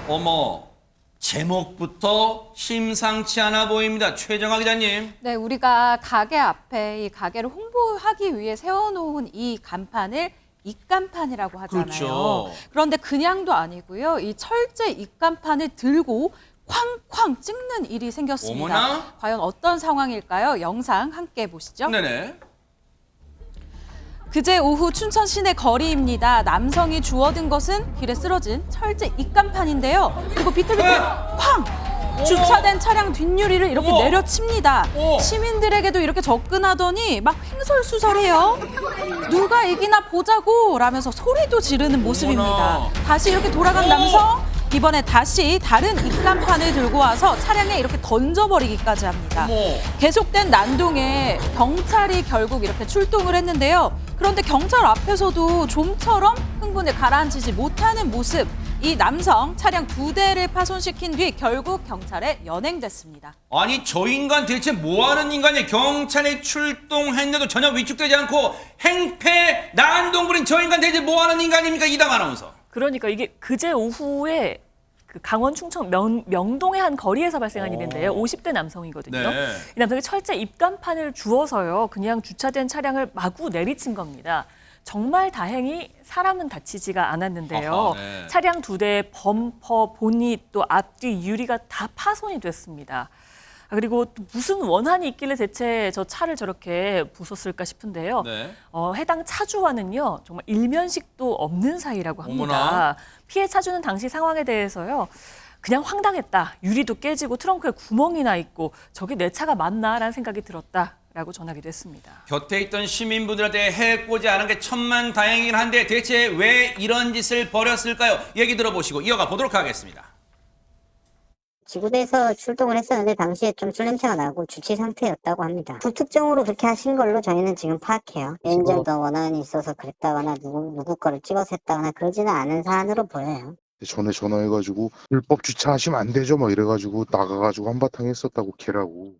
어머, 제목부터 심상치 않아 보입니다. 최정아 기자님. 네, 우리가 가게 앞에 이 가게를 홍보하기 위해 세워놓은 이 간판을 입간판이라고 하잖아요. 그렇죠. 그런데 그냥도 아니고요. 이 철제 입간판을 들고 쾅쾅 찍는 일이 생겼습니다. 어머나? 과연 어떤 상황일까요? 영상 함께 보시죠. 네네. 그제 오후 춘천 시내 거리입니다. 남성이 주워든 것은 길에 쓰러진 철제 입간판인데요. 그리고 비틀비틀 쾅! 주차된 차량 뒷유리를 이렇게 우와. 내려칩니다. 우와. 시민들에게도 이렇게 접근하더니 막 횡설수설해요. 누가 이기나 보자고 라면서 소리도 지르는 모습입니다. 어머나. 다시 이렇게 돌아간 남성. 이번에 다시 다른 입간판을 들고 와서 차량에 이렇게 던져버리기까지 합니다. 어머. 계속된 난동에 경찰이 결국 이렇게 출동을 했는데요. 그런데 경찰 앞에서도 좀처럼 흥분을 가라앉히지 못하는 모습. 이 남성 차량 2대를 파손시킨 뒤 결국 경찰에 연행됐습니다. 아니 저 인간 대체 뭐하는 인간이야. 경찰에 출동했는데도 전혀 위축되지 않고 행패 난동 부린 저 인간 대체 뭐하는 인간입니까? 이담 아나운서. 그러니까 이게 그제 오후에 그 강원 충청 명동의 한 거리에서 발생한 일인데요. 50대 남성이거든요. 네. 이 남성이 철제 입간판을 주워서요. 그냥 주차된 차량을 마구 내리친 겁니다. 정말 다행히 사람은 다치지가 않았는데요. 아하, 네. 차량 2대 범퍼, 보닛 또 앞뒤 유리가 다 파손이 됐습니다. 그리고 또 무슨 원한이 있길래 대체 저 차를 저렇게 부쉈을까 싶은데요. 네. 해당 차주와는요, 정말 일면식도 없는 사이라고 합니다. 어머나. 피해 차주는 당시 상황에 대해서요, 그냥 황당했다. 유리도 깨지고 트렁크에 구멍이 나 있고 저게 내 차가 맞나라는 생각이 들었다라고 전하기도 했습니다. 곁에 있던 시민분들한테 해코지 않은 게 천만다행이긴 한데 대체 왜 이런 짓을 벌였을까요? 얘기 들어보시고 이어가 보도록 하겠습니다. 지구대에서 출동을 했었는데 당시에 좀 술 냄새가 나고 주치 상태였다고 합니다. 불특정으로 그렇게 하신 걸로 저희는 지금 파악해요. 예전 더 원한이 있어서 그랬다거나 누구 거를 찍어서 했다거나 그러지는 않은 사안으로 보여요. 전에 전화해가지고 불법 주차하시면 안 되죠 막 이래가지고 나가가지고 한바탕 했었다고 걔라고.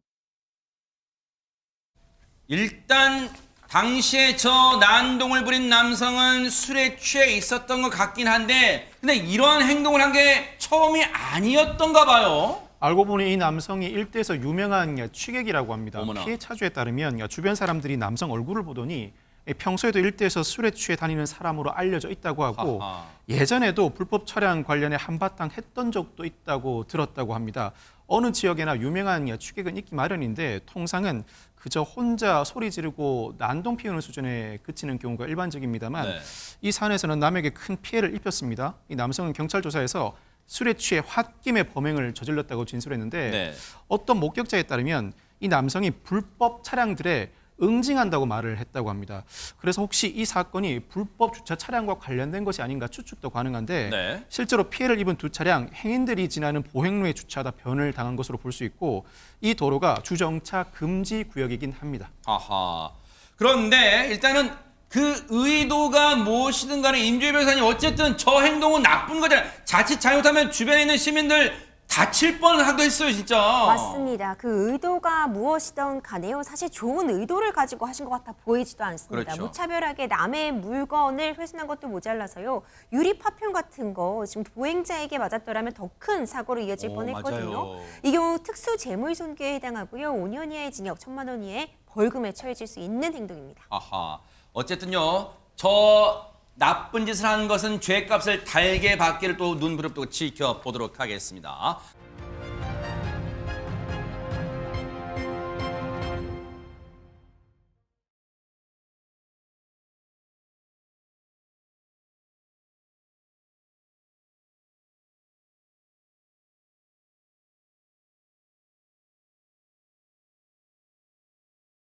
일단 당시에 저 난동을 부린 남성은 술에 취해 있었던 것 같긴 한데 근데 이런 행동을 한 게 처음이 아니었던가 봐요. 알고 보니 이 남성이 일대에서 유명한 취객이라고 합니다. 어머나. 피해 차주에 따르면 주변 사람들이 남성 얼굴을 보더니 평소에도 일대에서 술에 취해 다니는 사람으로 알려져 있다고 하고 하하. 예전에도 불법 차량 관련해 한바탕 했던 적도 있다고 들었다고 합니다. 어느 지역에나 유명한 취객은 있기 마련인데 통상은 그저 혼자 소리 지르고 난동 피우는 수준에 그치는 경우가 일반적입니다만 네. 이 사안에서는 남에게 큰 피해를 입혔습니다. 이 남성은 경찰 조사에서 술에 취해 홧김에 범행을 저질렀다고 진술했는데 네. 어떤 목격자에 따르면 이 남성이 불법 차량들에 응징한다고 말을 했다고 합니다. 그래서 혹시 이 사건이 불법 주차 차량과 관련된 것이 아닌가 추측도 가능한데 네. 실제로 피해를 입은 두 차량 행인들이 지나는 보행로에 주차하다 변을 당한 것으로 볼 수 있고 이 도로가 주정차 금지 구역이긴 합니다. 아하. 그런데 일단은 그 의도가 무엇이든 간에 임주희 변호사님 어쨌든 저 행동은 나쁜 거잖아요. 자칫 잘못하면 주변에 있는 시민들 다칠 뻔하기도 했어요, 진짜. 맞습니다. 그 의도가 무엇이든 간에요. 사실 좋은 의도를 가지고 하신 것 같아 보이지도 않습니다. 그렇죠. 무차별하게 남의 물건을 훼손한 것도 모자라서요. 유리 파편 같은 거 지금 보행자에게 맞았더라면 더 큰 사고로 이어질 뻔했거든요. 맞아요. 이 경우 특수 재물손괴에 해당하고요. 5년 이하의 징역, 1,000만 원 이하의 벌금에 처해질 수 있는 행동입니다. 아하. 어쨌든요. 저 나쁜 짓을 한 것은 죄값을 달게 받기를 또 눈 부릅뜨고 지켜보도록 하겠습니다.